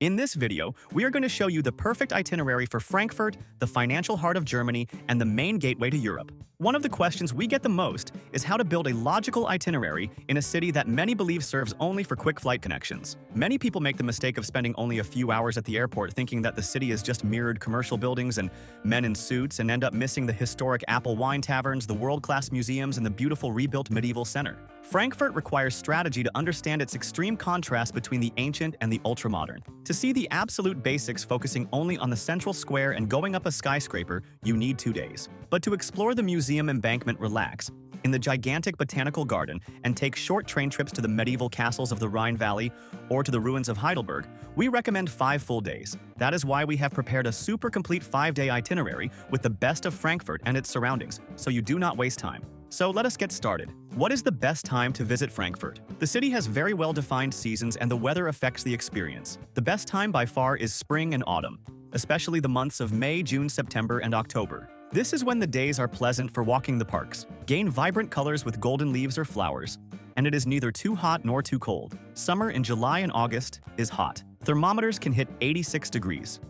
In this video, we are going to show you the perfect itinerary for Frankfurt, the financial heart of Germany, and the main gateway to Europe. One of the questions we get the most is how to build a logical itinerary in a city that many believe serves only for quick flight connections. Many people make the mistake of spending only a few hours at the airport thinking that the city is just mirrored commercial buildings and men in suits and end up missing the historic apple wine taverns, the world-class museums, and the beautiful rebuilt medieval center. Frankfurt requires strategy to understand its extreme contrast between the ancient and the ultra-modern. To see the absolute basics focusing only on the central square and going up a skyscraper, you need 2 days. But to explore the museum embankment, relax in the gigantic botanical garden and take short train trips to the medieval castles of the Rhine Valley or to the ruins of Heidelberg, we recommend 5 full days. That is why we have prepared a super complete 5-day itinerary with the best of Frankfurt and its surroundings, so you do not waste time. So let us get started. What is the best time to visit Frankfurt? The city has very well-defined seasons and the weather affects the experience. The best time by far is spring and autumn, especially the months of May, June, September, and October. This is when the days are pleasant for walking the parks, gain vibrant colors with golden leaves or flowers, and it is neither too hot nor too cold. Summer in July and August is hot. Thermometers can hit 86 degrees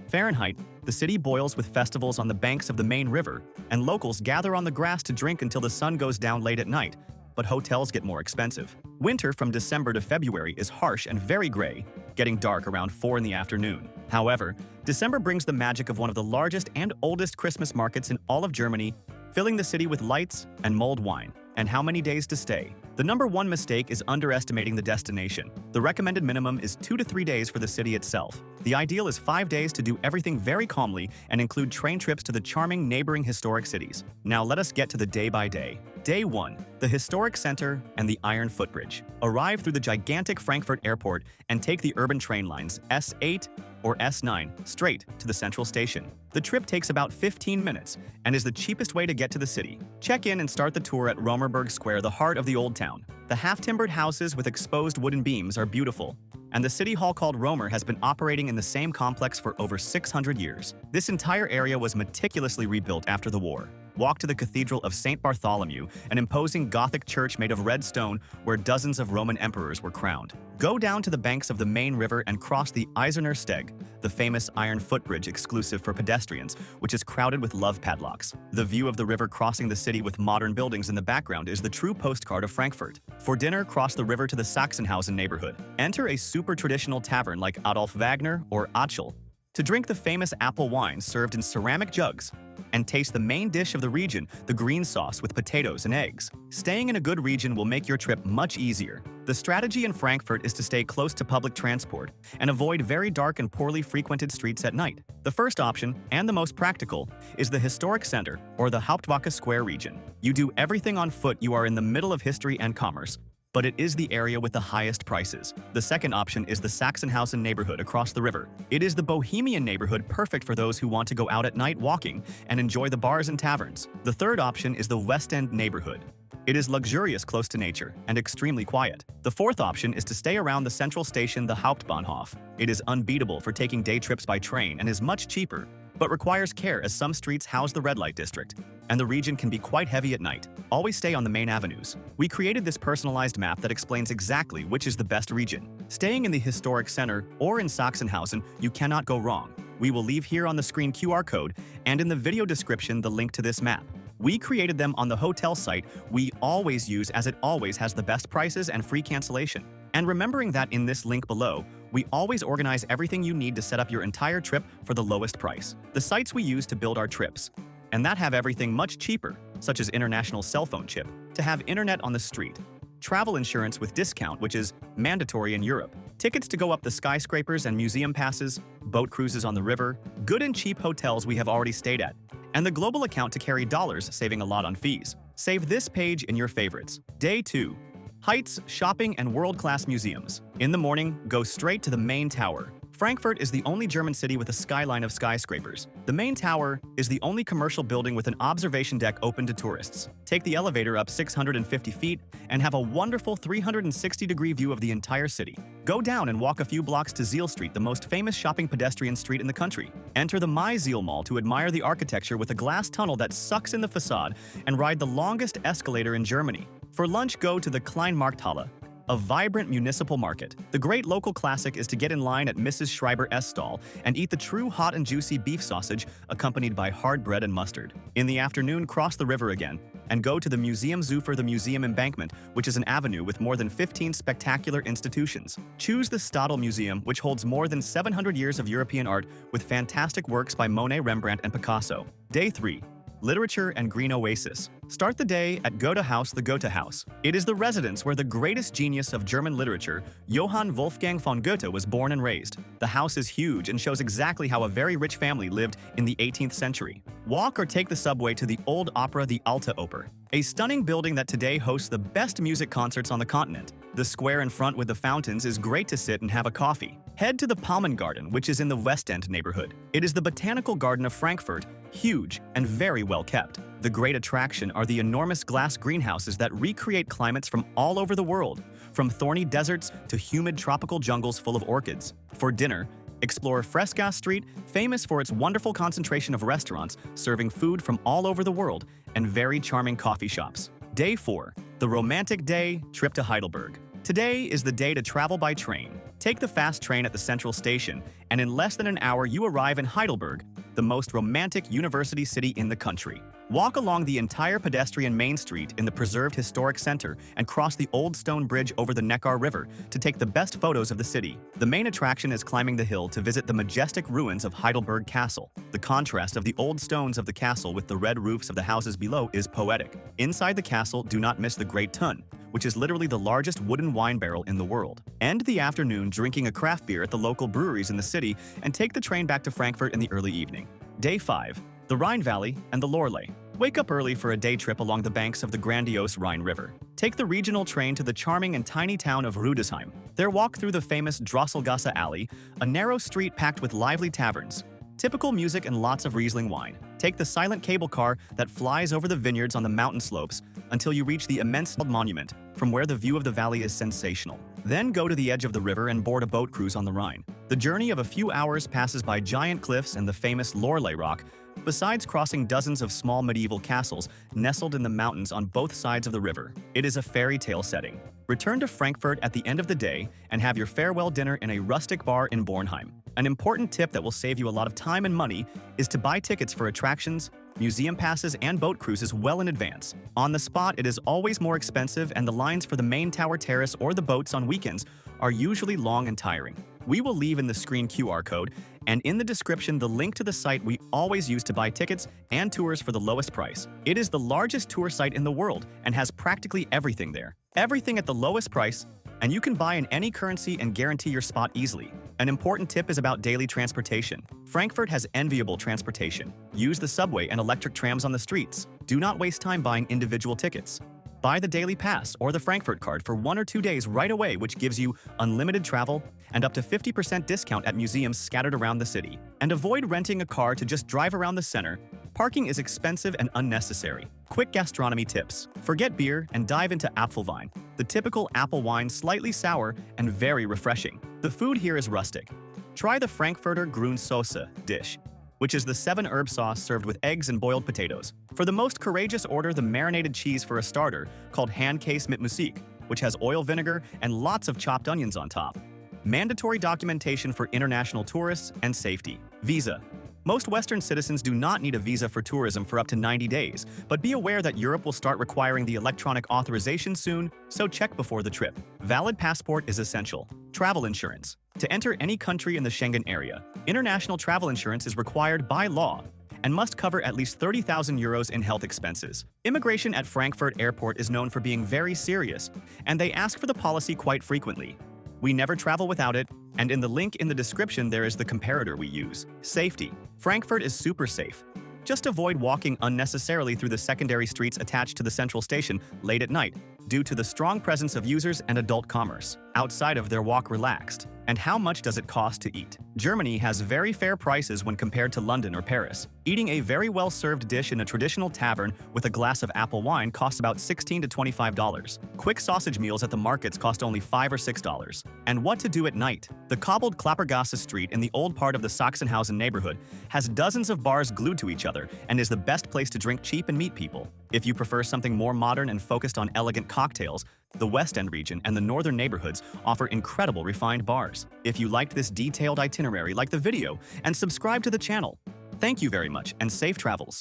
Fahrenheit. The city boils with festivals on the banks of the main river, and locals gather on the grass to drink until the sun goes down late at night, but hotels get more expensive. Winter from December to February is harsh and very gray, getting dark around 4 in the afternoon. However, December brings the magic of one of the largest and oldest Christmas markets in all of Germany, filling the city with lights and mulled wine. And how many days to stay? The number one mistake is underestimating the destination. The recommended minimum is 2 to 3 days for the city itself. The ideal is 5 days to do everything very calmly and include train trips to the charming neighboring historic cities. Now let us get to the day by day. Day 1. The historic center and the Iron Footbridge. Arrive through the gigantic Frankfurt airport and take the urban train lines S8 or S9 straight to the central station. The trip takes about 15 minutes and is the cheapest way to get to the city. Check in and start the tour at Romerberg Square, the heart of the Old Town. The half-timbered houses with exposed wooden beams are beautiful, and the city hall called Romer has been operating in the same complex for over 600 years. This entire area was meticulously rebuilt after the war. Walk to the Cathedral of St. Bartholomew, an imposing Gothic church made of red stone where dozens of Roman emperors were crowned. Go down to the banks of the main river and cross the Eiserner Steg, the famous iron footbridge exclusive for pedestrians, which is crowded with love padlocks. The view of the river crossing the city with modern buildings in the background is the true postcard of Frankfurt. For dinner, cross the river to the Sachsenhausen neighborhood. Enter a super traditional tavern like Adolf Wagner or Atschel to drink the famous apple wine served in ceramic jugs and taste the main dish of the region, the green sauce with potatoes and eggs. Staying in a good region will make your trip much easier. The strategy in Frankfurt is to stay close to public transport and avoid very dark and poorly frequented streets at night. The first option, and the most practical, is the historic center or the Hauptwache Square region. You do everything on foot. You are in the middle of history and commerce, but it is the area with the highest prices. The second option is the Sachsenhausen neighborhood across the river. It is the bohemian neighborhood perfect for those who want to go out at night walking and enjoy the bars and taverns. The third option is the West End neighborhood. It is luxurious close to nature and extremely quiet. The fourth option is to stay around the central station, the Hauptbahnhof. It is unbeatable for taking day trips by train and is much cheaper, but requires care as some streets house the red light district, and the region can be quite heavy at night. Always stay on the main avenues. We created this personalized map that explains exactly which is the best region. Staying in the historic center or in Sachsenhausen, you cannot go wrong. We will leave here on the screen QR code and in the video description the link to this map. We created them on the hotel site we always use as it always has the best prices and free cancellation. And remembering that in this link below, we always organize everything you need to set up your entire trip for the lowest price. The sites we use to build our trips, and that have everything much cheaper, such as international cell phone chip, to have internet on the street, travel insurance with discount, which is mandatory in Europe, tickets to go up the skyscrapers and museum passes, boat cruises on the river, good and cheap hotels we have already stayed at, and the global account to carry dollars, saving a lot on fees. Save this page in your favorites. Day 2. Heights, shopping, and world-class museums. In the morning, go straight to the main tower. Frankfurt is the only German city with a skyline of skyscrapers. The main tower is the only commercial building with an observation deck open to tourists. Take the elevator up 650 feet and have a wonderful 360-degree view of the entire city. Go down and walk a few blocks to Zeil Street, the most famous shopping pedestrian street in the country. Enter the My Zeil Mall to admire the architecture with a glass tunnel that sucks in the facade and ride the longest escalator in Germany. For lunch, go to the Kleinmarkthalle, a vibrant municipal market. The great local classic is to get in line at Mrs. Schreiber's stall and eat the true hot and juicy beef sausage accompanied by hard bread and mustard. In the afternoon, cross the river again and go to the Museum Zufer, the museum embankment, which is an avenue with more than 15 spectacular institutions. Choose the Stadel Museum, which holds more than 700 years of European art with fantastic works by Monet, Rembrandt, and Picasso. Day 3. Literature and Green Oasis. Start the day at Goethe House, the Goethe House. It is the residence where the greatest genius of German literature, Johann Wolfgang von Goethe, was born and raised. The house is huge and shows exactly how a very rich family lived in the 18th century. Walk or take the subway to the old opera, the Alte Oper, a stunning building that today hosts the best music concerts on the continent. The square in front with the fountains is great to sit and have a coffee. Head to the Palmengarten, which is in the West End neighborhood. It is the botanical garden of Frankfurt, huge and very well kept. The great attraction are the enormous glass greenhouses that recreate climates from all over the world, from thorny deserts to humid tropical jungles full of orchids. For dinner, explore Fresca Street, famous for its wonderful concentration of restaurants serving food from all over the world and very charming coffee shops. Day 4. The romantic day trip to Heidelberg. Today is the day to travel by train. Take the fast train at the central station, and in less than an hour you arrive in Heidelberg, the most romantic university city in the country. Walk along the entire pedestrian main street in the preserved historic center and cross the old stone bridge over the Neckar River to take the best photos of the city. The main attraction is climbing the hill to visit the majestic ruins of Heidelberg Castle. The contrast of the old stones of the castle with the red roofs of the houses below is poetic. Inside the castle, do not miss the Great Tun, which is literally the largest wooden wine barrel in the world. End the afternoon drinking a craft beer at the local breweries in the city and take the train back to Frankfurt in the early evening. Day 5. The Rhine Valley and the Loreley. Wake up early for a day trip along the banks of the grandiose Rhine River. Take the regional train to the charming and tiny town of Rüdesheim. There walk through the famous Drosselgasse Alley, a narrow street packed with lively taverns, typical music and lots of Riesling wine. Take the silent cable car that flies over the vineyards on the mountain slopes until you reach the immense monument, from where the view of the valley is sensational. Then go to the edge of the river and board a boat cruise on the Rhine. The journey of a few hours passes by giant cliffs and the famous Loreley Rock, besides crossing dozens of small medieval castles nestled in the mountains on both sides of the river. It is a fairy tale setting. Return to Frankfurt at the end of the day and have your farewell dinner in a rustic bar in Bornheim. An important tip that will save you a lot of time and money is to buy tickets for attractions, museum passes, and boat cruises well in advance. On the spot, it is always more expensive, and the lines for the main tower terrace or the boats on weekends are usually long and tiring. We will leave in the screen QR code and in the description the link to the site we always use to buy tickets and tours for the lowest price. It is the largest tour site in the world and has practically everything there. Everything at the lowest price, and you can buy in any currency and guarantee your spot easily. An important tip is about daily transportation. Frankfurt has enviable transportation. Use the subway and electric trams on the streets. Do not waste time buying individual tickets. Buy the daily pass or the Frankfurt card for 1 or 2 days right away, which gives you unlimited travel and up to 50% discount at museums scattered around the city. And avoid renting a car to just drive around the center. Parking is expensive and unnecessary. Quick gastronomy tips. Forget beer and dive into Apfelwein, the typical apple wine, slightly sour and very refreshing. The food here is rustic. Try the Frankfurter Grünsoße dish, which is the 7-herb sauce served with eggs and boiled potatoes. For the most courageous, order the marinated cheese for a starter, called Handkäse mit Musik, which has oil vinegar and lots of chopped onions on top. Mandatory documentation for international tourists and safety. Visa. Most Western citizens do not need a visa for tourism for up to 90 days, but be aware that Europe will start requiring the electronic authorization soon, so check before the trip. Valid passport is essential. Travel insurance. To enter any country in the Schengen area, international travel insurance is required by law and must cover at least 30,000 euros in health expenses. Immigration at Frankfurt Airport is known for being very serious, and they ask for the policy quite frequently. We never travel without it, and in the link in the description there is the comparator we use. Safety. Frankfurt is super safe. Just avoid walking unnecessarily through the secondary streets attached to the central station late at night, due to the strong presence of users and adult commerce. Outside of their walk, relaxed. And how much does it cost to eat? Germany has very fair prices when compared to London or Paris. Eating a very well-served dish in a traditional tavern with a glass of apple wine costs about $16 to $25. Quick sausage meals at the markets cost only $5 or $6. And what to do at night? The cobbled Klappergasse Street in the old part of the Sachsenhausen neighborhood has dozens of bars glued to each other and is the best place to drink cheap and meet people. If you prefer something more modern and focused on elegant cocktails, the West End region and the northern neighborhoods offer incredible refined bars. If you liked this detailed itinerary, like the video and subscribe to the channel. Thank you very much and safe travels.